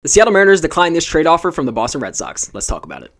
The Seattle Mariners declined this trade offer from the Boston Red Sox. Let's talk about it.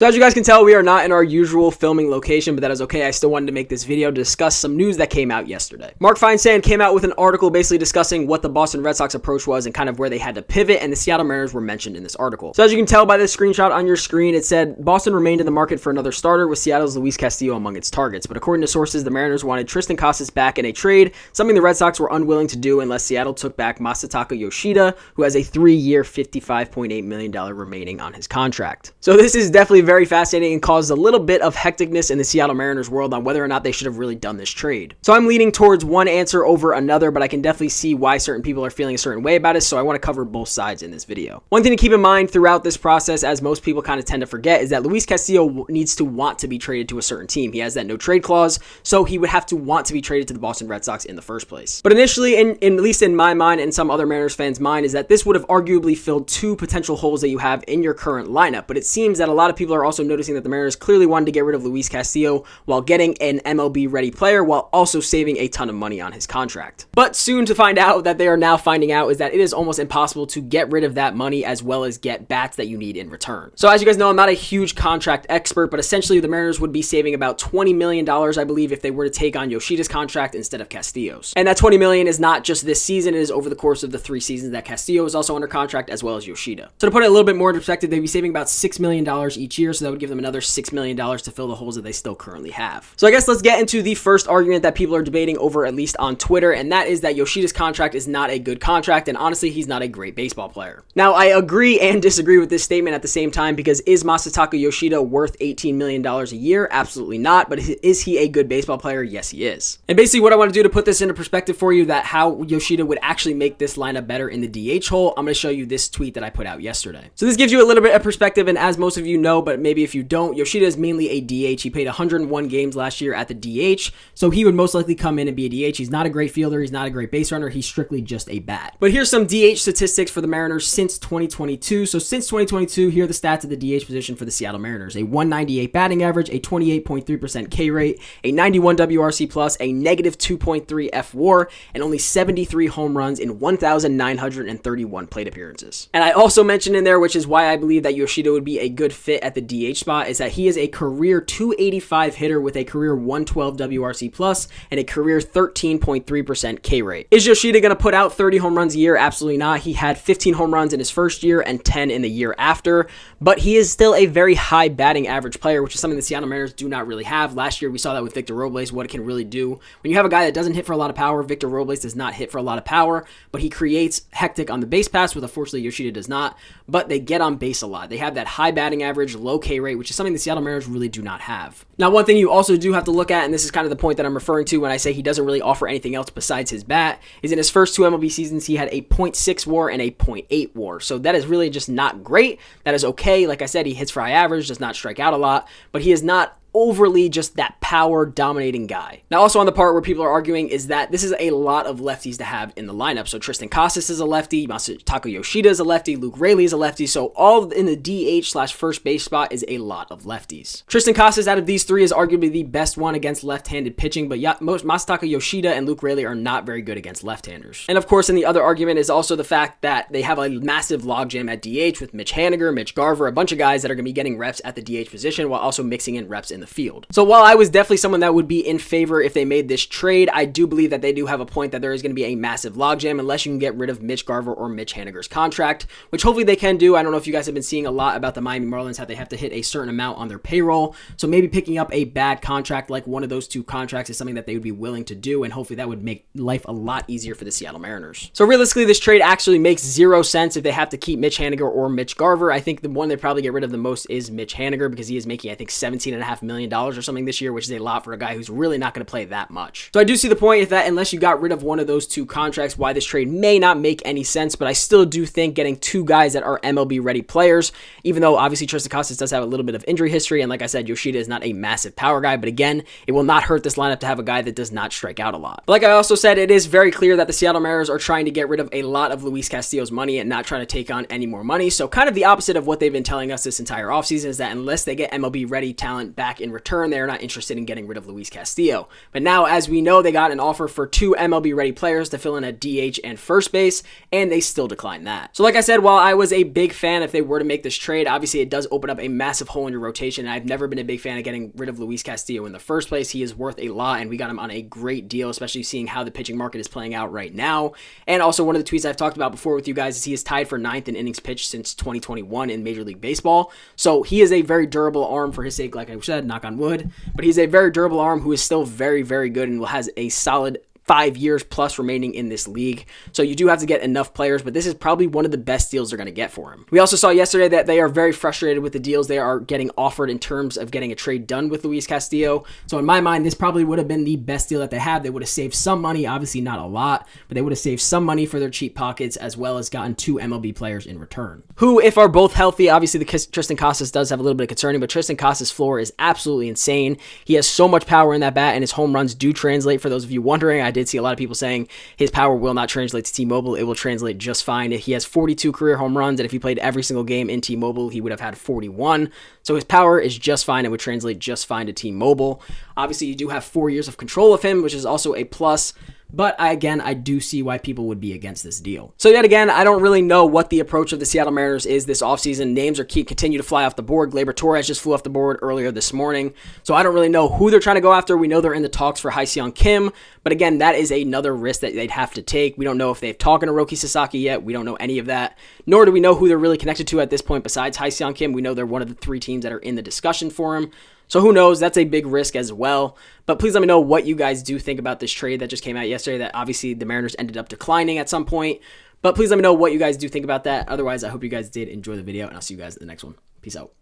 So as you guys can tell, we are not in our usual filming location, but that is okay. I still wanted to make this video to discuss some news that came out yesterday. Mark Feinsand came out with an article basically discussing what the Boston Red Sox approach was and kind of where they had to pivot, and the Seattle Mariners were mentioned in this article. So as you can tell by this screenshot on your screen, it said Boston remained in the market for another starter with Seattle's Luis Castillo among its targets. But according to sources, the Mariners wanted Triston Casas back in a trade, something the Red Sox were unwilling to do unless Seattle took back Masataka Yoshida, who has a 3-year, $55.8 million remaining on his contract. So this is definitely very fascinating and caused a little bit of hecticness in the Seattle Mariners world on whether or not they should have really done this trade. So I'm leaning towards one answer over another, but I can definitely see why certain people are feeling a certain way about it, so I want to cover both sides in this video. One thing to keep in mind throughout this process, as most people kind of tend to forget, is that Luis Castillo needs to want to be traded to a certain team. He has that no trade clause, so he would have to want to be traded to the Boston Red Sox in the first place. But initially, at least in my mind and some other Mariners fans' mind, is that this would have arguably filled two potential holes that you have in your current lineup, but it seems that a lot of people are also noticing that the Mariners clearly wanted to get rid of Luis Castillo while getting an MLB-ready player while also saving a ton of money on his contract. But soon to find out that they are now finding out is that it is almost impossible to get rid of that money as well as get bats that you need in return. So as you guys know, I'm not a huge contract expert, but essentially the Mariners would be saving about $20 million, I believe, if they were to take on Yoshida's contract instead of Castillo's. And that $20 million is not just this season, it is over the course of the 3 seasons that Castillo is also under contract, as well as Yoshida. So to put it a little bit more in perspective, they'd be saving about $6 million each year, so that would give them another $6 million to fill the holes that they still currently have. So I guess let's get into the first argument that people are debating over, at least on Twitter, and that is that Yoshida's contract is not a good contract, and honestly, he's not a great baseball player. Now, I agree and disagree with this statement at the same time, because is Masataka Yoshida worth $18 million a year? Absolutely not, but is he a good baseball player? Yes, he is. And basically what I want to do to put this into perspective for you, that how Yoshida would actually make this lineup better in the DH hole, I'm going to show you this tweet that I put out yesterday. So this gives you a little bit of perspective, and as most of you know, but maybe if you don't, Yoshida is mainly a DH. He played 101 games last year at the DH, so he would most likely come in and be a DH. He's not a great fielder. He's not a great base runner. He's strictly just a bat. But here's some DH statistics for the Mariners since 2022. So since 2022, here are the stats of the DH position for the Seattle Mariners. A 198 batting average, a 28.3% K rate, a 91 WRC+, a negative 2.3 F-WAR, and only 73 home runs in 1,931 plate appearances. And I also mentioned in there, which is why I believe that Yoshida would be a good fit at the DH spot, is that he is a career 285 hitter with a career 112 WRC+ and a career 13.3% K rate. Is Yoshida going to put out 30 home runs a year? Absolutely not. He had 15 home runs in his first year and 10 in the year after, but he is still a very high batting average player, which is something the Seattle Mariners do not really have. Last year, we saw that with Victor Robles, what it can really do. When you have a guy that doesn't hit for a lot of power, Victor Robles does not hit for a lot of power, but he creates hectic on the base pass, with unfortunately Yoshida does not, but they get on base a lot. They have that high batting average, low K rate, which is something the Seattle Mariners really do not have. Now, one thing you also do have to look at, and this is kind of the point that I'm referring to when I say he doesn't really offer anything else besides his bat, is in his first 2 MLB seasons, he had a .6 WAR and a .8 WAR. So that is really just not great. That is okay. Like I said, he hits for high average, does not strike out a lot, but he is not overly just that power dominating guy. Now, also on the part where people are arguing is that this is a lot of lefties to have in the lineup. So Triston Casas is a lefty, Masataka Yoshida is a lefty, Luke Raley is a lefty. So all in the DH/first base spot is a lot of lefties. Triston Casas out of these 3 is arguably the best one against left-handed pitching, but Masataka Yoshida and Luke Raley are not very good against left-handers. And of course, in the other argument is also the fact that they have a massive logjam at DH with Mitch Haniger, Mitch Garver, a bunch of guys that are going to be getting reps at the DH position while also mixing in reps in the field. So while I was definitely someone that would be in favor if they made this trade, I do believe that they do have a point that there is going to be a massive logjam unless you can get rid of Mitch Garver or Mitch Haniger's contract, which hopefully they can do. I don't know if you guys have been seeing a lot about the Miami Marlins, how they have to hit a certain amount on their payroll. So maybe picking up a bad contract like one of those 2 contracts is something that they would be willing to do, and hopefully that would make life a lot easier for the Seattle Mariners. So realistically, this trade actually makes 0 sense if they have to keep Mitch Haniger or Mitch Garver. I think the one they probably get rid of the most is Mitch Haniger, because he is making, I think, $17.5 million or something this year, which is a lot for a guy who's really not going to play that much. So I do see the point that unless you got rid of one of those 2 contracts, why this trade may not make any sense, but I still do think getting 2 guys that are MLB ready players, even though obviously Triston Casas does have a little bit of injury history, and like I said, Yoshida is not a massive power guy, but again, it will not hurt this lineup to have a guy that does not strike out a lot. But like I also said, it is very clear that the Seattle Mariners are trying to get rid of a lot of Luis Castillo's money and not trying to take on any more money. So kind of the opposite of what they've been telling us this entire offseason is that unless they get MLB ready talent back back in return. They are not interested in getting rid of Luis Castillo. But now, as we know, they got an offer for 2 MLB-ready players to fill in at DH and first base, and they still declined that. So like I said, while I was a big fan if they were to make this trade, obviously it does open up a massive hole in your rotation, and I've never been a big fan of getting rid of Luis Castillo in the first place. He is worth a lot, and we got him on a great deal, especially seeing how the pitching market is playing out right now. And also, one of the tweets I've talked about before with you guys is he is tied for 9th in innings pitched since 2021 in Major League Baseball. So he is a very durable arm for his sake, like I said, knock on wood. But he's a very durable arm who is still very, very good and has a solid 5 years plus remaining in this league. So you do have to get enough players, but this is probably one of the best deals they're going to get for him. We also saw yesterday that they are very frustrated with the deals they are getting offered in terms of getting a trade done with Luis Castillo. So in my mind, this probably would have been the best deal that they have. They would have saved some money, obviously not a lot, but they would have saved some money for their cheap pockets, as well as gotten 2 MLB players in return, who, if are both healthy, obviously the Triston Casas does have a little bit of concerning, but Triston Casas' floor is absolutely insane. He has so much power in that bat, and his home runs do translate. For those of you wondering, I did see a lot of people saying his power will not translate to T-Mobile. It will translate just fine. He has 42 career home runs, and if he played every single game in T-Mobile, he would have had 41. So his power is just fine. It would translate just fine to T-Mobile. Obviously, you do have 4 years of control of him, which is also a plus. But again, I do see why people would be against this deal. So yet again, I don't really know what the approach of the Seattle Mariners is this offseason. Names continue to fly off the board. Gleyber Torres just flew off the board earlier this morning. So I don't really know who they're trying to go after. We know they're in the talks for Ha-Seong Kim. But again, that is another risk that they'd have to take. We don't know if they've talked to Roki Sasaki yet. We don't know any of that. Nor do we know who they're really connected to at this point besides Ha-Seong Kim. We know they're one of the 3 teams that are in the discussion for him. So who knows? That's a big risk as well. But please let me know what you guys do think about this trade that just came out yesterday that obviously the Mariners ended up declining at some point. But please let me know what you guys do think about that. Otherwise, I hope you guys did enjoy the video, and I'll see you guys in the next one. Peace out.